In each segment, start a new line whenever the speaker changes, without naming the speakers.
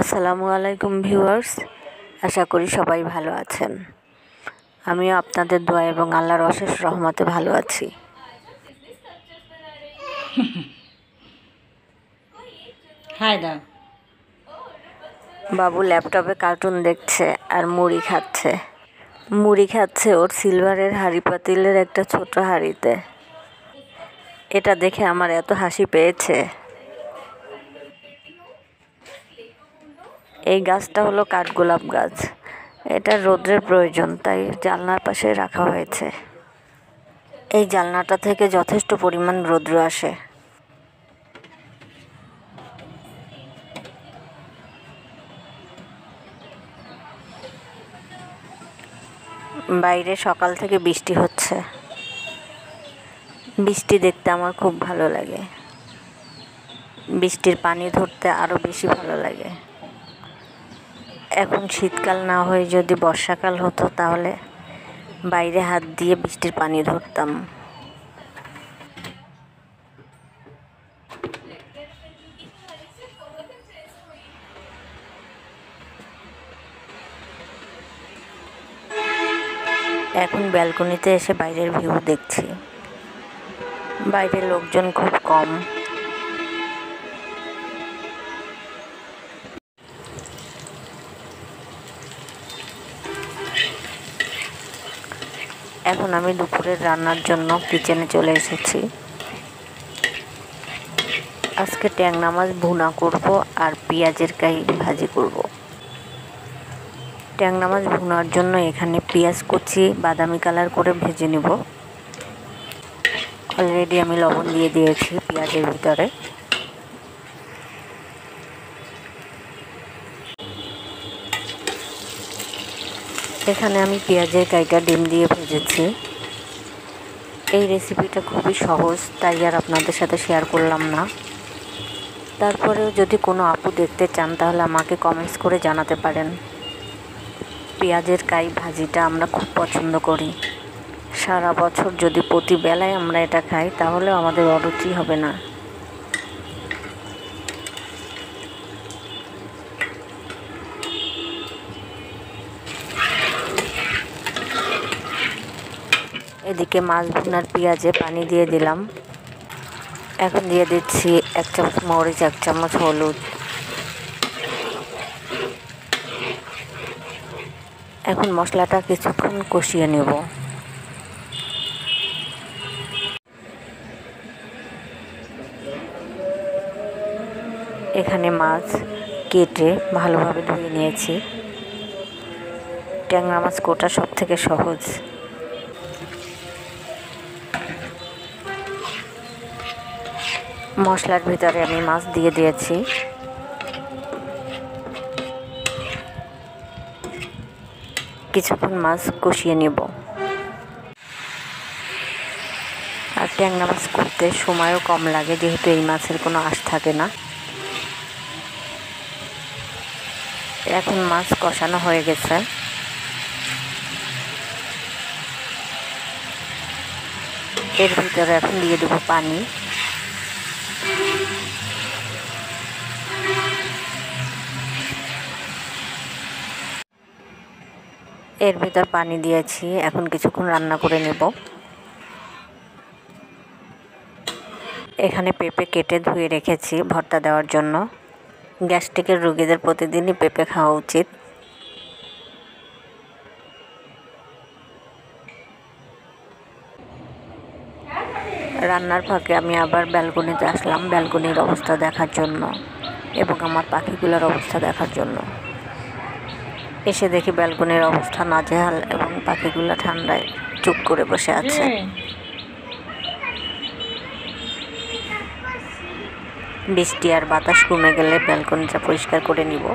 আসসালামু আলাইকুম ভিউয়ার্স, আশা করি সবাই ভালো আছেন। আমিও আপনাদের দোয়া এবং আল্লাহর অশেষ রহমতে ভালো আছি।
হাই দাও।
বাবু ল্যাপটপে কার্টুন দেখছে আর মুড়ি খাচ্ছে ওর সিলভারের হাঁড়ি পাতিলের একটা ছোট হাঁড়িতে। এটা দেখে আমার এত হাসি পেয়েছে। এই গাছটা হলো কাঠগোলাপ গাছ। এটা রোদ্রের প্রয়োজন, তাই জানলার পাশে রাখা হয়েছে। এই জানলাটা থেকে যথেষ্ট পরিমাণ রৌদ্র আসে। বাইরে সকাল থেকে বৃষ্টি হচ্ছে। বৃষ্টি দেখতে আমার খুব ভালো লাগে। বৃষ্টির পানি ধরতে আরও বেশি ভালো লাগে। এখন শীতকাল না হয়ে যদি বর্ষাকাল হতো তাহলে বাইরে হাত দিয়ে বৃষ্টির পানি ধরতাম। এখন ব্যালকনিতে এসে বাইরের ভিউ দেখছি। বাইরে লোকজন খুব কম। এখন আমি দুপুরের রান্নার জন্য কিচেনে চলে এসেছি। আজকে ট্যাংরা মাছ ভুনা করব আর পেঁয়াজের কাই ভাজি করব। ট্যাংরা মাছ ভুনার জন্য এখানে পেঁয়াজ কুচি বাদামি কালার করে ভেজে নেব। অলরেডি আমি লবণ দিয়ে দিয়েছি পেঁয়াজের ভিতরে। এখানে আমি পেঁয়াজের কাইটা ডিম দিয়ে ভেজেছি। এই রেসিপিটা খুবই সহজ, তাই আর আপনাদের সাথে শেয়ার করলাম না। তারপরেও যদি কোনো আপু দেখতে চান তাহলে আমাকে কমেন্টস করে জানাতে পারেন। পেঁয়াজের কাই ভাজিটা আমরা খুব পছন্দ করি। সারা বছর যদি প্রতি বেলায় আমরা এটা খাই তাহলে আমাদের অরুচি হবে না। এদিকে মাছ ভুনার পেঁয়াজে পানি দিয়ে দিলাম। এখন দিয়ে দিচ্ছি 1 চামচ মরিচ, 1 চামচ হলুদ। এখন মশলাটা কিছুক্ষণ কষিয়ে নেব। এখানে মাছ কেটে ভালোভাবে ধুয়ে নিয়েছি। ট্যাংরা মাছ কোটা সব থেকে সহজ। মশলার ভিতরে আমি মাছ দিয়ে দিয়েছি। কিছুক্ষণ মাছ কষিয়ে নেব। আর ট্যাংরা মাছ করতে সময়ও কম লাগে, যেহেতু এই মাছের কোনো আঁশ থাকে না। এখন মাছ কষানো হয়ে গেছে। এর ভিতরে এখন দিয়ে দেবো পানি। এর ভিতর পানি দিয়েছি। এখন কিছুক্ষণ রান্না করে নেব। এখানে পেঁপে কেটে ধুয়ে রেখেছি ভর্তা দেওয়ার জন্য। গ্যাস্ট্রিকের রোগীদের প্রতিদিনই পেঁপে খাওয়া উচিত। রান্নার ফাঁকে আমি আবার ব্যালকনিতে আসলাম ব্যালকনির অবস্থা দেখার জন্য এবং আমার পাখিগুলোর অবস্থা দেখার জন্য। এসে দেখি ব্যালকনির অবস্থা নাজেহাল এবং পাখিগুলো ঠান্ডায় চুপ করে বসে আছে। বৃষ্টি আর বাতাস কমে গেলে ব্যালকনিটা পরিষ্কার করে নিব।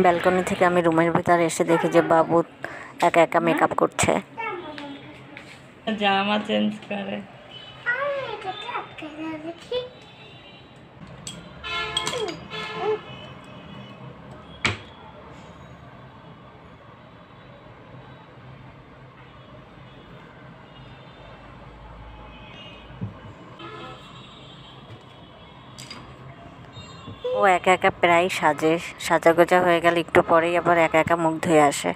ব্যালকনি থেকে আমি রুমের ভিতরে এসে দেখি যে বাবু একা একা মেকআপ করছে।
জামা চেঞ্জ করে।
দেখি
ও একা একা প্রায় সাজে, সাজাগোজা হয়ে গেলে একটু পরেই আবার একা একা মুখ ধুয়ে আসে।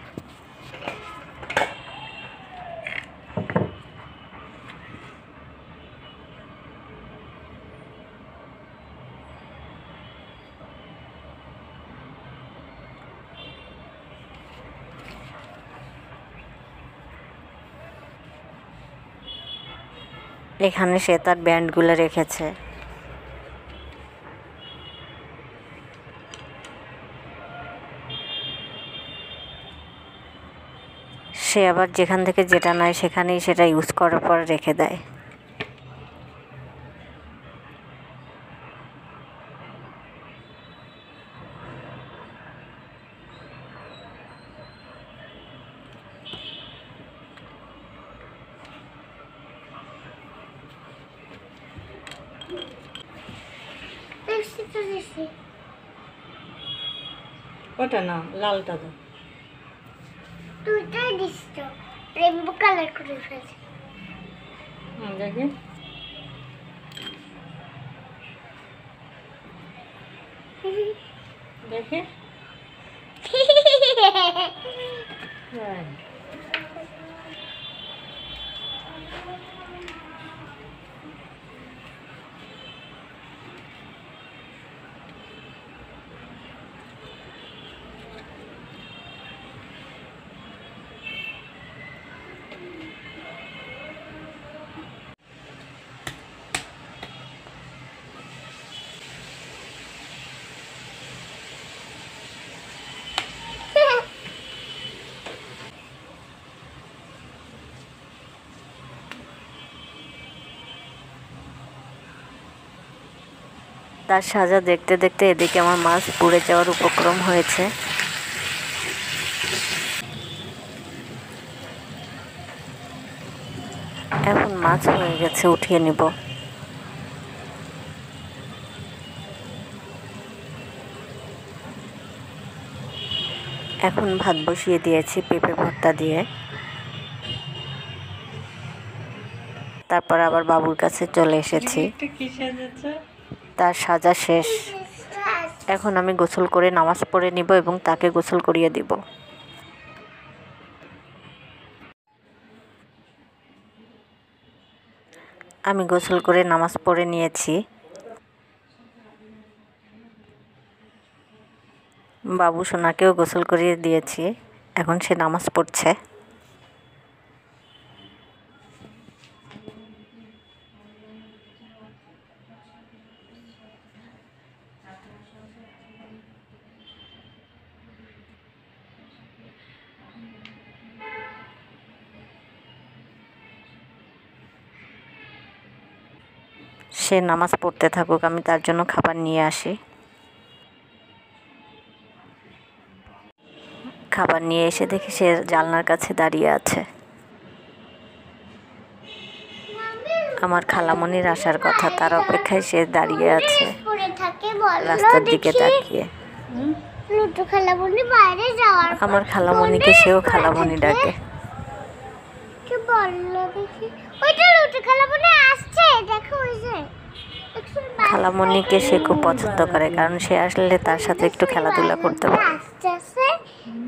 এখানে সে তার ব্যান্ডগুলো রেখেছে। সে আবার যেখান থেকে যেটা নেয় সেখানেই সেটা ইউজ করার পর রেখে দেয়।
ওটা না, লালটা দাও।
দুইটাই দিচ্ছ, রেইনবো কালার করে ফেলছে।
দেখি দেখি
তার সাজা দেখতে দেখতে এদিকে আমার মাছ পুড়ে যাওয়ার উপক্রম হয়েছে। এখন মাছ হয়ে গেছে, উঠিয়ে নিব। এখন ভাত বসিয়ে দিয়েছি পেঁপে ভর্তা দিয়ে। তারপর আবার বাবুর কাছে চলে এসেছি। তার সাজা শেষ। এখন আমি গোসল করে নামাজ পড়ে নিব এবং তাকে গোসল করিয়ে দিব। আমি গোসল করে নামাজ পড়ে নিয়েছি। বাবু সোনাকেও গোসল করিয়ে দিয়েছি, এখন সে নামাজ পড়ছে। সে নামাজ পড়তে থাকুক, আমি তার জন্য খাবার নিয়ে আসি। খাবার নিয়ে এসে দেখি সে জানলার কাছে দাঁড়িয়ে আছে। আমার খালামণির আসার কথা, তার অপেক্ষায় সে দাঁড়িয়ে আছে রাস্তার দিকে তাকিয়ে।
লুটু খালামণি বাইরে যাওয়ার
আমার খালামণিকে সেও খালামণি ডাকে।
কি বললো দেখি, ওইটা লুটু খালামণি আসছে, দেখো ওই যে
খালামণিকে সে খুব পছন্দ করে, কারণ সে আসলে তার সাথে একটু খেলাধুলা করতে পারে।
আসছে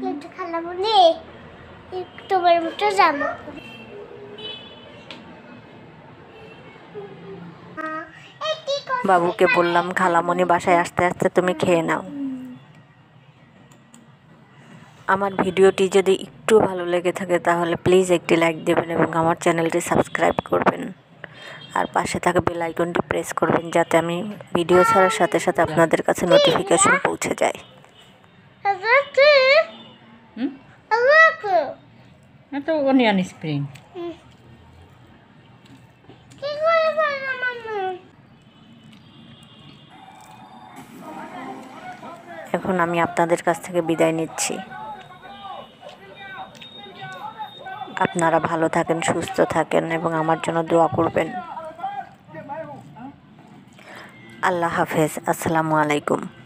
লুটু খালামণি তোমার মতো জামা পরে।
বাবুকে বললাম খালামণি বাসায় আসতে আসতে তুমি খেয়ে নাও। আমার ভিডিওটি যদি একটু ভালো লেগে থাকে তাহলে প্লিজ একটি লাইক দেবেন এবং আমার চ্যানেলটি সাবস্ক্রাইব করবেন, আর পাশে থাকা বেল আইকনটি প্রেস করবেন যাতে আমি ভিডিও ছাড়ার সাথে সাথে আপনাদের কাছে নোটিফিকেশন পৌঁছে যায়।
তো অনিয়ন স্প্রিং।
এখন আমি আপনাদের কাছ থেকে বিদায় নিচ্ছি। আপনারা ভালো থাকেন, সুস্থ থাকেন এবং আমার জন্য দোয়া করবেন। আল্লাহ হাফেজ, আসসালামু আলাইকুম।